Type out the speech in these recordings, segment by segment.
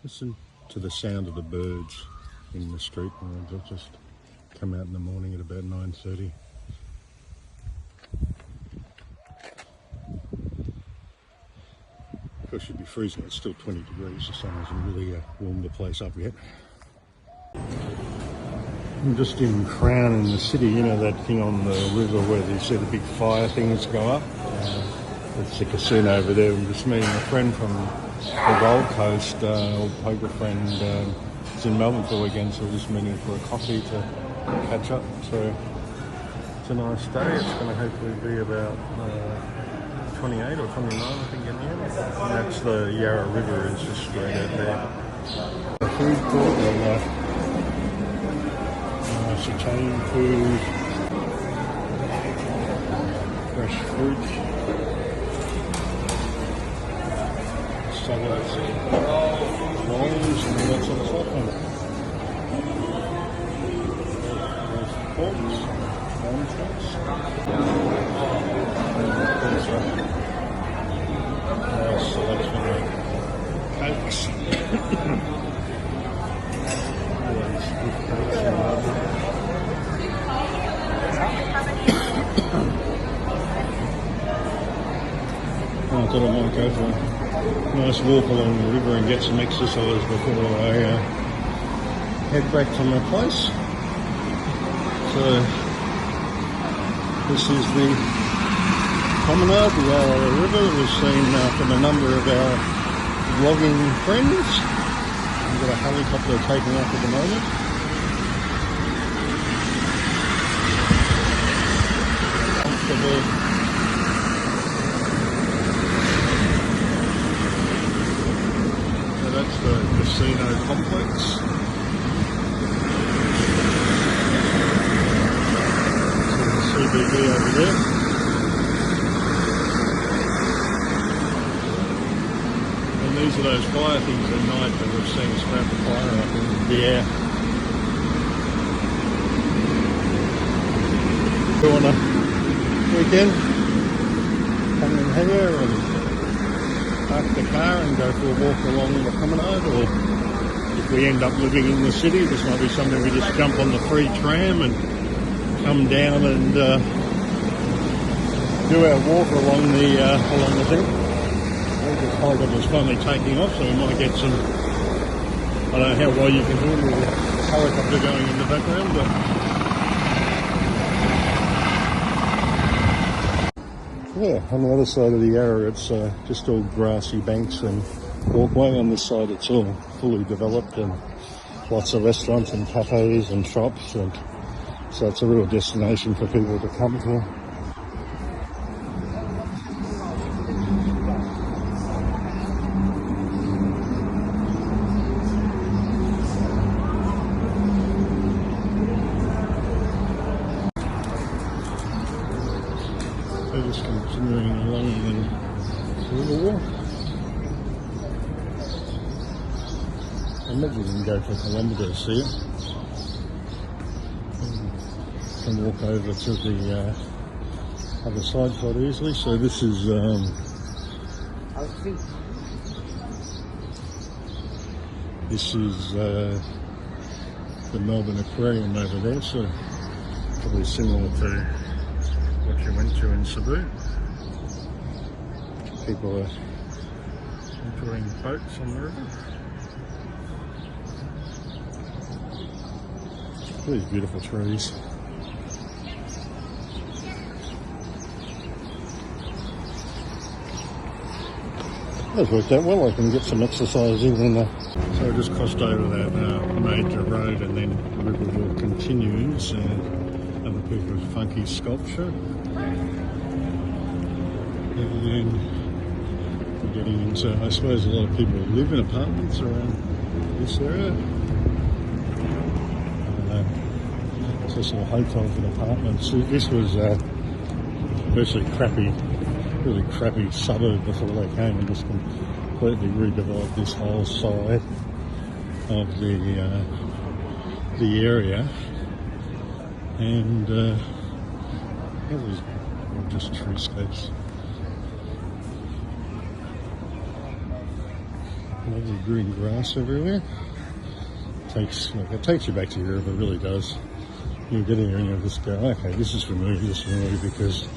Listen to the sound of the birds in the street. They'll just come out in the morning at about 9:30. Of course, you'd be freezing. It's still 20 degrees. The sun hasn't really warmed the place up yet. I'm just in Crown in the city. You know that thing on the river where you see the big fire things go up? It's a casino over there. I'm just meeting a friend from the Gold Coast, old poker friend. He's in Melbourne for the weekend, so we're just meeting for a coffee to catch up. So it's a nice day. It's going to hopefully be about 28 or 29, I think, in the end. And that's the Yarra River is just straight out there. The food court, nice Italian food, fresh fruit, salads, rolls, and that sort of stuff. There's forks, lamb chops, nice selection of cakes. I thought I might go for a nice walk along the river and get some exercise before I head back to my place. So this is the promenade, the Yarra River. We've seen from a number of our vlogging friends. We've got a helicopter taking off at the moment. Comfortable. So that's the casino complex. So the CBD over there. These are those fire things at night that we've seen sprout the fire up in the air. Go on a weekend, come in here and park the car and go for a walk along the promenade, or if we end up living in the city, this might be something we just jump on the free tram and come down and do our walk along the thing. The helicopter's finally taking off, so we might get some, I don't know how well you can do it with the helicopter going in the background, but yeah, on the other side of the Yarra it's just all grassy banks and walkway. On this side it's all fully developed and lots of restaurants and cafes and shops, and so it's a real destination for people to come to. So just continuing along the river walk. I imagine you can go for a kilometre to see it. And can walk over to the other side quite easily. So this is the Melbourne Aquarium over there. So probably similar to what you went to in Cebu. People are entering boats on the river. These beautiful trees. That's worked out well. I can get some exercise in there. So I just crossed over that major road, and then the river walk continues and have a bit of funky sculpture. And then we're getting into, I suppose a lot of people live in apartments around this area. So sort of hotels and apartments. This was virtually really crappy suburb before they came and just completely redeveloped this whole side of the area. And all these gorgeous treescapes. Lovely green grass everywhere. It takes you back to Europe, it really does. You get here and you just go, okay, this is familiar because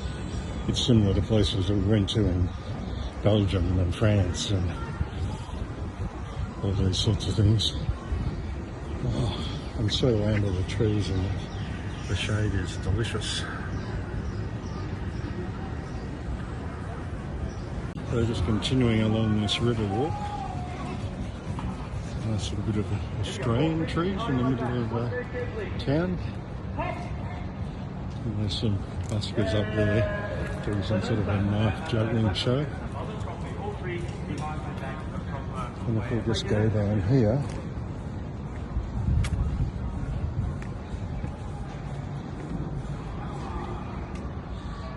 it's similar to places that we went to in Belgium and France and all these sorts of things. Oh, I'm so under the trees and the shade is delicious. So just continuing along this river walk. Nice little bit of Australian trees in the middle of town. And there's some buskers up there doing some sort of a knife juggling show. And if we just go down here,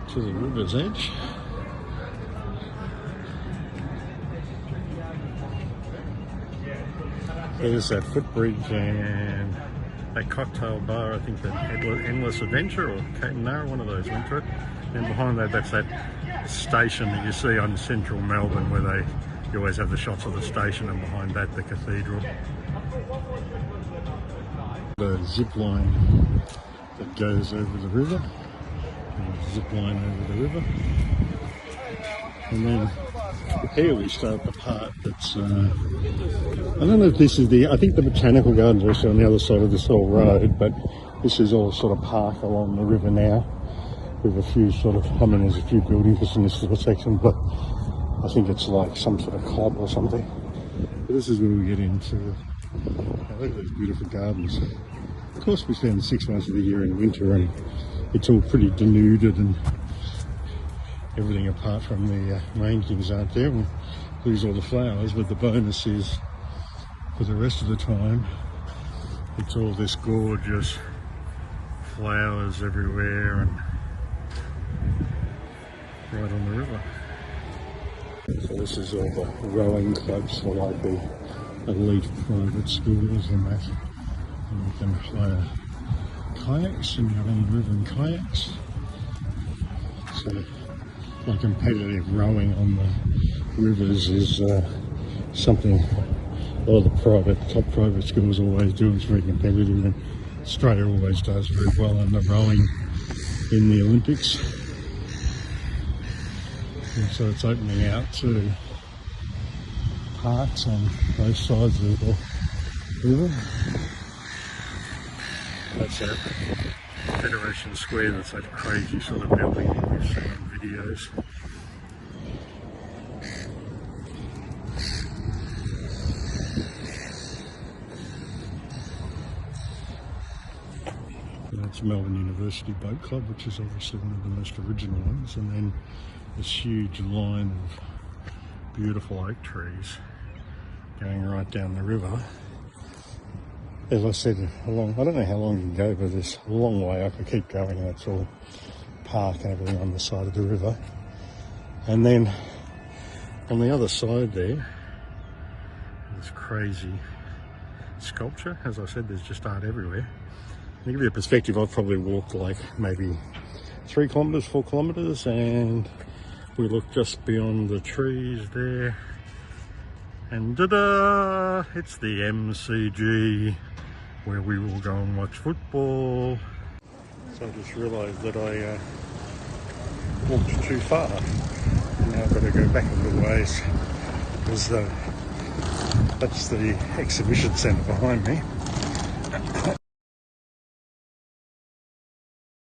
to the river's edge. There's that footbridge and that cocktail bar, I think that Endless Adventure or Catanara, one of those went to it. And behind that, that's that station that you see on central Melbourne where you always have the shots of the station, and behind that the cathedral. The zip line that goes over the river, zip line over the river. And then here we start the part that's, I don't know if this is I think the Botanical Gardens are also on the other side of this whole road, but this is all sort of park along the river now, with a few there's a few buildings in this little section, but I think it's like some sort of club or something. But this is where we get into, look at those beautiful gardens. Of course we spend 6 months of the year in winter and it's all pretty denuded and everything apart from the main things aren't there. We lose all the flowers, but the bonus is for the rest of the time it's all this gorgeous flowers everywhere and right on the river. So this is all the rowing clubs for like the elite private schools and that. And you can hire kayaks and you're on the river in kayaks. So like competitive rowing on the rivers is something a lot of the top private schools always do. It's very competitive, and Australia always does very well in the rowing in the Olympics. And so it's opening out to parks on both sides of the river. That's a Federation Square, that's that crazy sort of building you've seen on videos. That's Melbourne University Boat Club, which is obviously one of the most original ones, and then this huge line of beautiful oak trees going right down the river. As I said, I don't know how long you can go, but it's a long way. I could keep going, and it's all park and everything on the side of the river. And then on the other side there, this crazy sculpture. As I said, there's just art everywhere. To give you a perspective, I've probably walked like maybe 3 kilometres, 4 kilometres, and we look just beyond the trees there, and ta-da! It's the MCG, where we will go and watch football. So I just realised that I walked too far. Now I've got to go back a little ways, because that's the exhibition centre behind me.